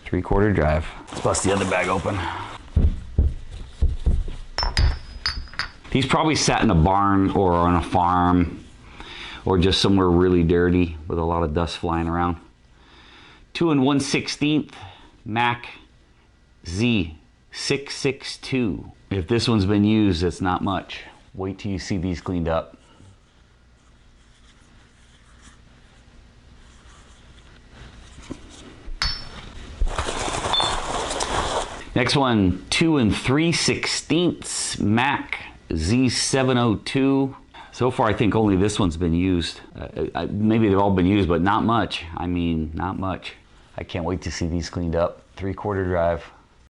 3/4 drive. Let's bust the other bag open. These probably sat in a barn or on a farm or just somewhere really dirty with a lot of dust flying around. 2 1/16 Mac Z662. If this one's been used, it's not much. Wait till you see these cleaned up. Next one, 2 3/16 Mac Z702. So far, I think only this one's been used. Maybe they've all been used, but not much. I mean, not much. I can't wait to see these cleaned up. 3/4 drive.